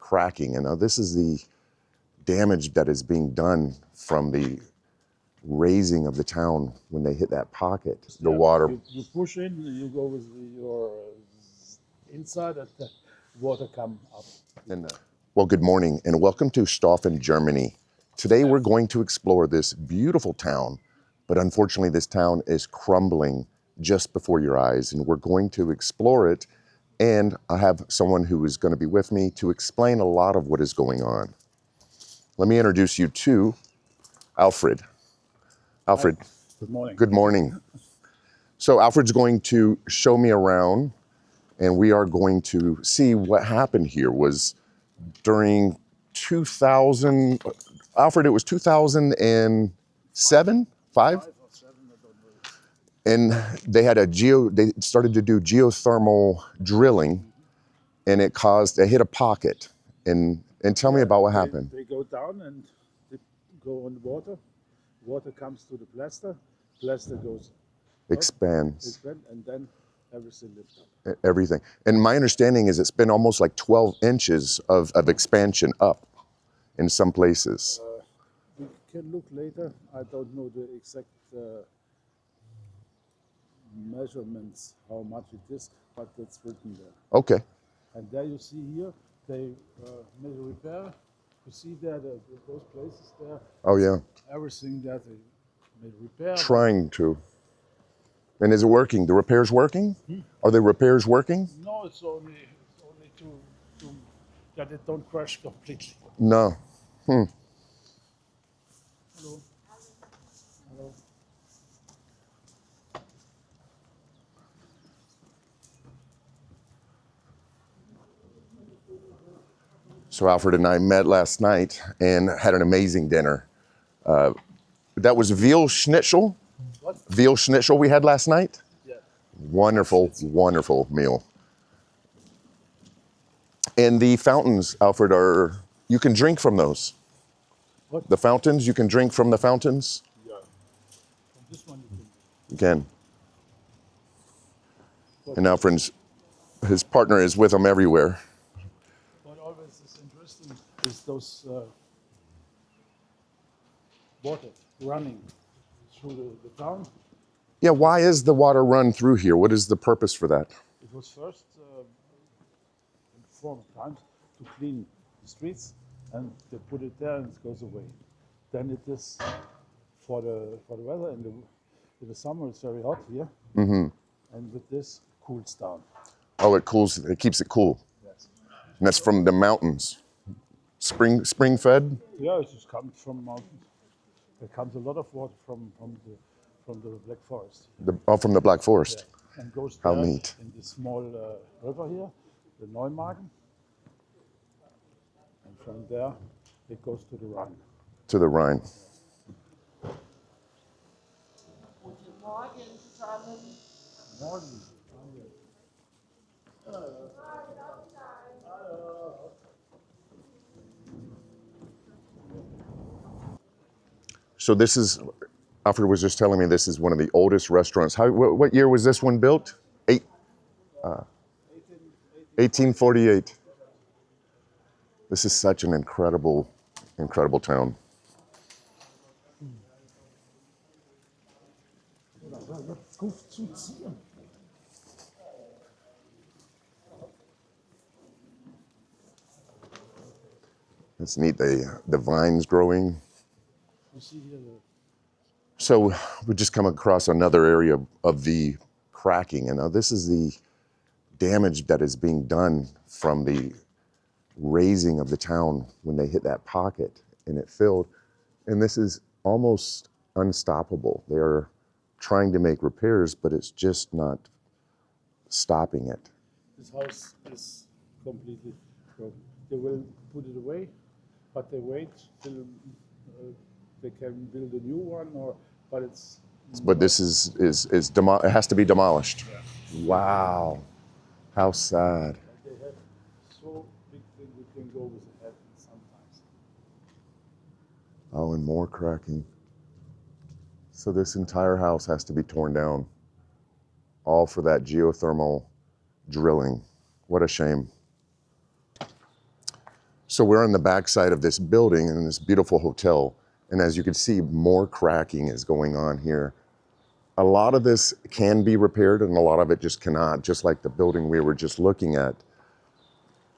cracking. And now this is the damage that is being done from the raising of the town when they hit that pocket. The water. You push in, you go with your inside, and the water come up. Well, good morning and welcome to Staufen, Germany. Today we're going to explore this beautiful town, but unfortunately this town is crumbling just before your eyes, and we're going to explore it, and I have someone who is going to be with me to explain a lot of what is going on. Let me introduce you to Alfred. Alfred. Hi. Good morning. Good morning. So Alfred's going to show me around, and we are going to see what happened here. Was during 2000, Alfred, it was 2007, 5? And they had they started to do geothermal drilling, and it they hit a pocket. And tell me about what happened. They go down and they go on the water. Water comes to the plaster goes Expands. and then everything lifts up. Everything. And my understanding is it's been almost like 12 inches of expansion up in some places. We can look later. I don't know the exact measurements, how much it is, but it's written there. Okay. And there you see here, they made a repair. You see there, those places there. Oh, yeah. Everything there, they made a repair. Trying to. And is it working? The repair's working? Are the repairs working? No, it's only to that it don't crash completely. No. Hello. Hello. So Alfred and I met last night and had an amazing dinner. That was veal schnitzel. What? Veal schnitzel we had last night. Yeah. Wonderful, wonderful meal. And the fountains, Alfred, you can drink from those. What? The fountains, you can drink from the fountains? Yeah. From this one you can. You can. And Alfred's, his partner is with him everywhere. What always is interesting is those water running through the town. Yeah, why is the water run through here? What is the purpose for that? It was first in former times to clean the streets, and they put it there and it goes away. Then it is for the weather. In the summer it's very hot here, and with this cools down. Oh, it cools. It keeps it cool. Yes. And that's from the mountains. Spring fed. Yeah, it just comes from mountains. There comes a lot of water from the Black Forest. From the Black Forest. Yeah. And goes How there neat. in the small river here, the Neumagen. And from there it goes to the Rhine. To the Rhine. Guten Morgen zusammen. Morgen. So this is, Alfred was just telling me this is one of the oldest restaurants. What year was this one built? 1848. This is such an incredible, incredible town. It's neat, the vines growing. You see here So we just come across another area of the cracking, and now this is the damage that is being done from the raising of the town when they hit that pocket and it filled. And this is almost unstoppable. They're trying to make repairs, but it's just not stopping it. this house is completely broken. They will put it away, but they wait till they can build a new one, but it's. But this it has to be demolished. Yeah. Wow, how sad. They have so big thing we can go with the head sometimes. Oh, and more cracking. So this entire house has to be torn down, all for that geothermal drilling. What a shame. So we're on the backside of this building in this beautiful hotel. And as you can see, more cracking is going on here. A lot of this can be repaired and a lot of it just cannot, just like the building we were just looking at.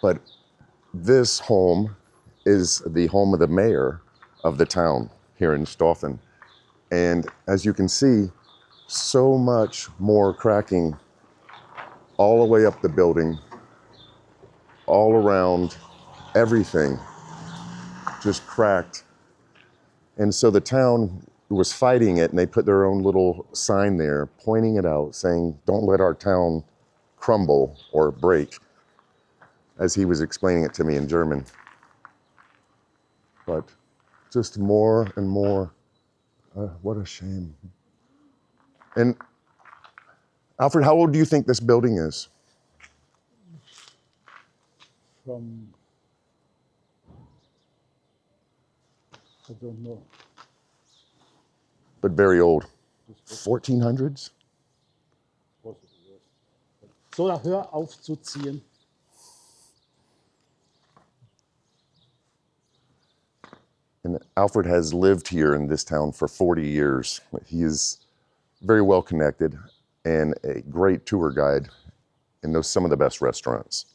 But this home is the home of the mayor of the town here in Staufen. And as you can see, so much more cracking all the way up the building, all around, everything just cracked. And so the town was fighting it, and they put their own little sign there pointing it out, saying, don't let our town crumble or break, as he was explaining it to me in German. But just more and more, what a shame. And Alfred, how old do you think this building is? From, I don't know. But very old. 1400s? So, hör auf zu ziehen. And Alfred has lived here in this town for 40 years. He is very well connected and a great tour guide and knows some of the best restaurants.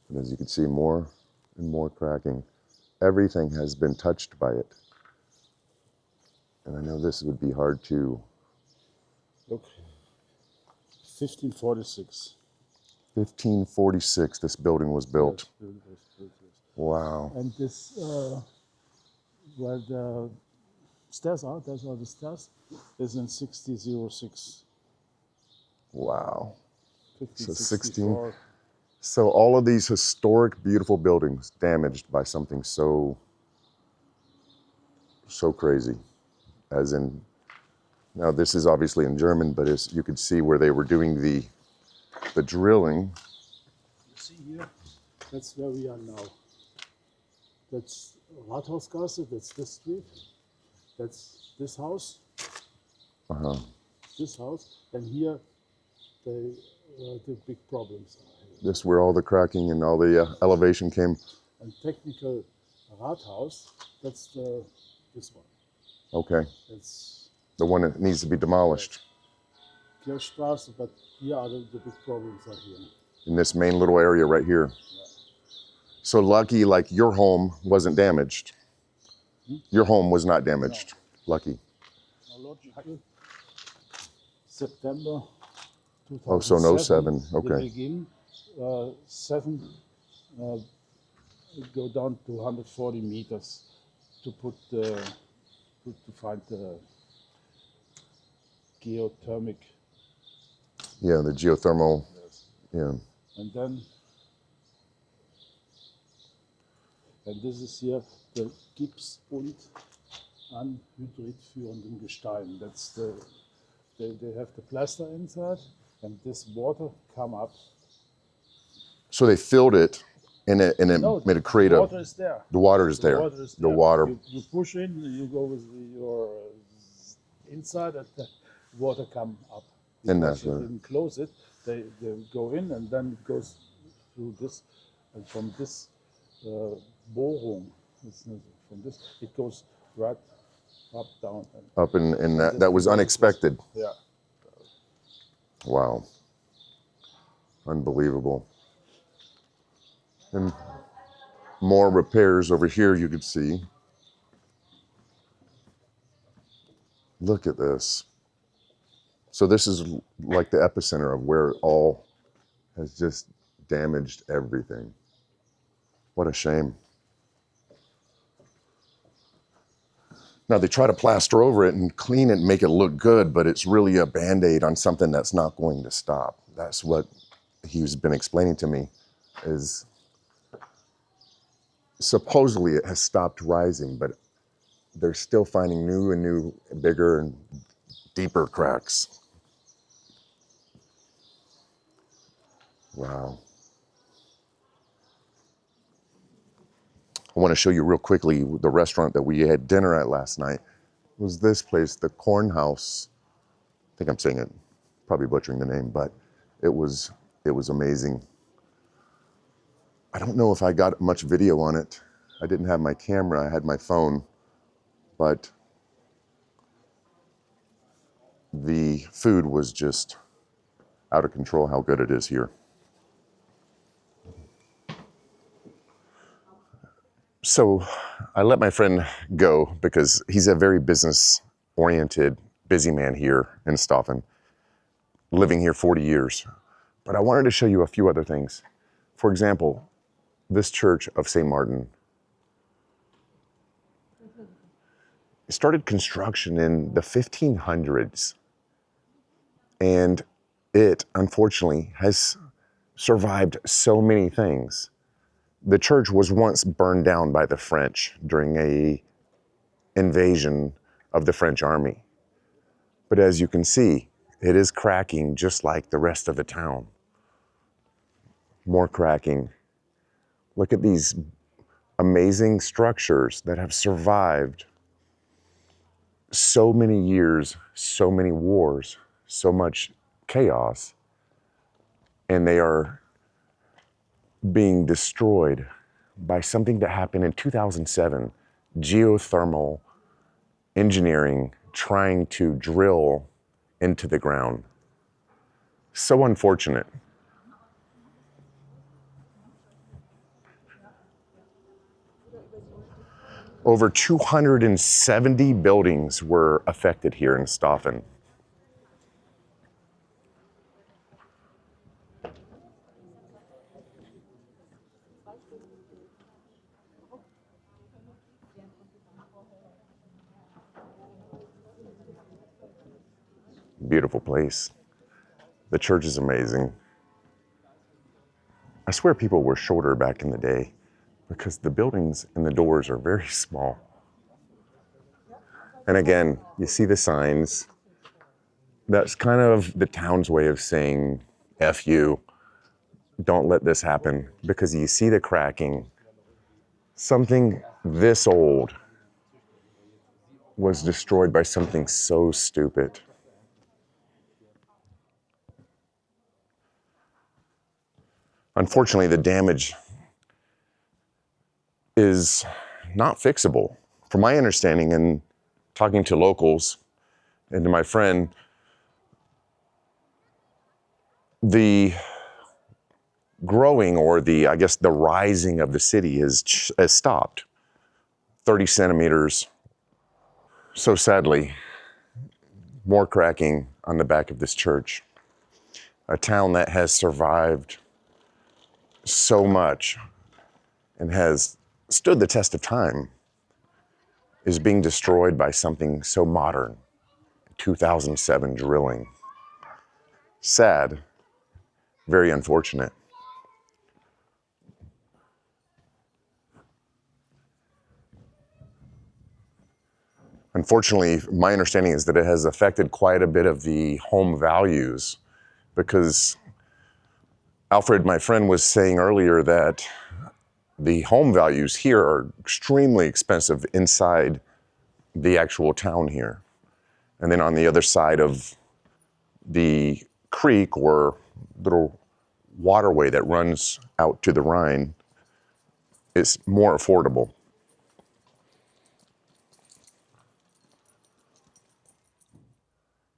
And as you can see, more and more cracking. Everything has been touched by it. And I know this would be hard to. Look, 1546. 1546, this building was built. Wow. And this, where the stairs are, those are the stairs, is in 1606. Wow. So 1564. So all of these historic, beautiful buildings damaged by something so crazy. As in, now this is obviously in German, but as you could see where they were doing the drilling. You see here, that's where we are now. That's Rathausgasse, that's this street. That's this house. This house. And here, the big problems are here. This is where all the cracking and all the elevation came. And technical Rathaus, that's this one. Okay. That's The one that needs to be demolished. Kirchstraße, but here are the big problems are here. In this main little area right here. Yeah. So lucky, like your home wasn't damaged. Your home was not damaged. No. Lucky. September 2007. Oh, so no 07. Okay. They begin 7 go down to 140 meters to put to find the geothermic. Yeah, the geothermal. Yes. Yeah. And this is here the Gips und anhydrid führenden Gestein. That's they have the plaster inside, and this water come up. So they filled it, and it No, made a crater. The water is there. The water is there. The water is The there. water. You push in, you go with your inside, and the water come up. And Because that's you right. didn't close it. They go in, and then it goes through this, and from this Bohrung, from this, it goes right up, down. Up and that was unexpected. Yeah. Wow. Unbelievable. And more repairs over here you could see. Look at this. So this is like the epicenter of where it all has just damaged everything. What a shame. Now they try to plaster over it and clean it and make it look good, but it's really a Band-Aid on something that's not going to stop. That's what he's been explaining to me, is supposedly it has stopped rising, but they're still finding new, bigger and deeper cracks. Wow. I want to show you real quickly the restaurant that we had dinner at last night. It was this place, the Corn House. I think I'm saying it, probably butchering the name, but it was amazing. I don't know if I got much video on it. I didn't have my camera, I had my phone, but the food was just out of control how good it is here. So I let my friend go because he's a very business-oriented, busy man here in Staufen, living here 40 years. But I wanted to show you a few other things. For example, this church of St. Martin started construction in the 1500s, and it unfortunately has survived so many things. The church was once burned down by the French during a invasion of the French army. But as you can see, it is cracking just like the rest of the town. More cracking. Look at these amazing structures that have survived so many years, so many wars, so much chaos, and they are being destroyed by something that happened in 2007, geothermal engineering trying to drill into the ground. So unfortunate. Over 270 buildings were affected here in Staufen. Beautiful place. The church is amazing. I swear people were shorter back in the day because the buildings and the doors are very small. And again, you see the signs. That's kind of the town's way of saying, F you, don't let this happen, because you see the cracking. Something this old was destroyed by something so stupid. Unfortunately, the damage is not fixable. From my understanding and talking to locals and to my friend, the growing, or I guess the rising of the city has stopped 30 centimeters. So sadly, more cracking on the back of this church. A town that has survived so much and has stood the test of time is being destroyed by something so modern. 2007 drilling. Sad, very unfortunate. Unfortunately, my understanding is that it has affected quite a bit of the home values, because Alfred, my friend, was saying earlier that the home values here are extremely expensive inside the actual town here. And then on the other side of the creek or little waterway that runs out to the Rhine, it's more affordable.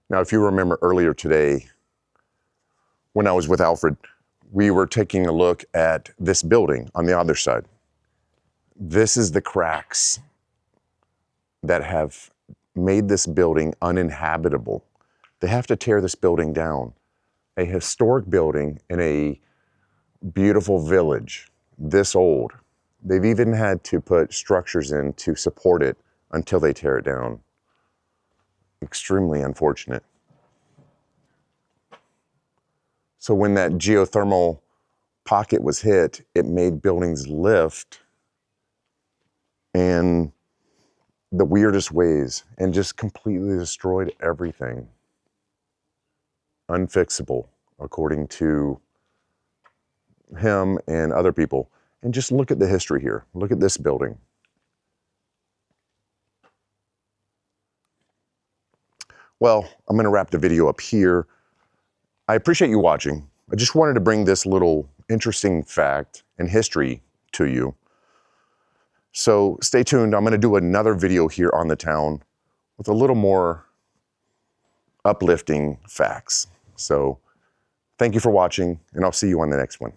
Now, if you remember earlier today, when I was with Alfred, we were taking a look at this building on the other side. This is the cracks that have made this building uninhabitable. They have to tear this building down. A historic building in a beautiful village, this old. They've even had to put structures in to support it until they tear it down. Extremely unfortunate. So when that geothermal pocket was hit, it made buildings lift in the weirdest ways and just completely destroyed everything. Unfixable, according to him and other people. And just look at the history here. Look at this building. Well, I'm going to wrap the video up here. I appreciate you watching. I just wanted to bring this little interesting fact and history to you. So stay tuned. I'm going to do another video here on the town with a little more uplifting facts. So thank you for watching, and I'll see you on the next one.